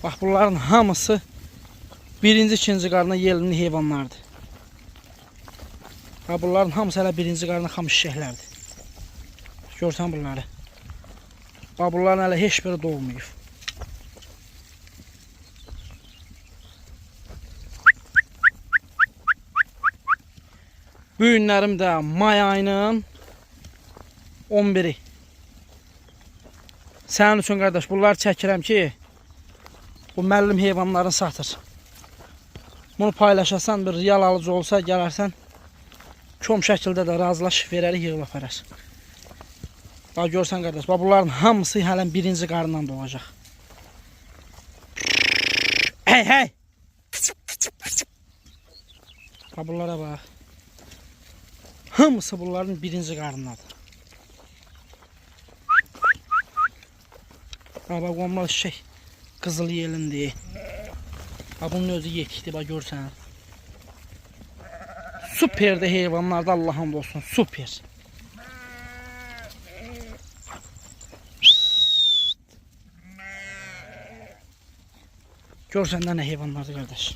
Bax bunların hamısı birinci, ikinci qarına yelimli heyvanlardır. Ha bunların hamısı hələ birinci qarına xam şişəklərdir. Görsən bunları. Bax bunların hələ heç biri doğmayıb. Bu günlərim də may ayının 11-i. Sənin üçün qardaş bunları çəkirəm ki, bu müəllim heyvanların satır. Bunu paylaşasan, bir real alıcı olsa gələrsən, kom şəkildə də razılaşıb verərik, yığıb aparar. Bax görsən qardaş, bax bunların hamısı hələn birinci qarından doğacaq. Hey hey! Bax bunlara bax. Hamısı bunların birinci qarnındadır. Bax qonmalı şey qızıl yelindir. Bax bunun özü yetikdir, bax görsən. Süperdir heyvanlarda, Allah'ım olsun, süper. Görsən də nə heyvanlardır qardaş.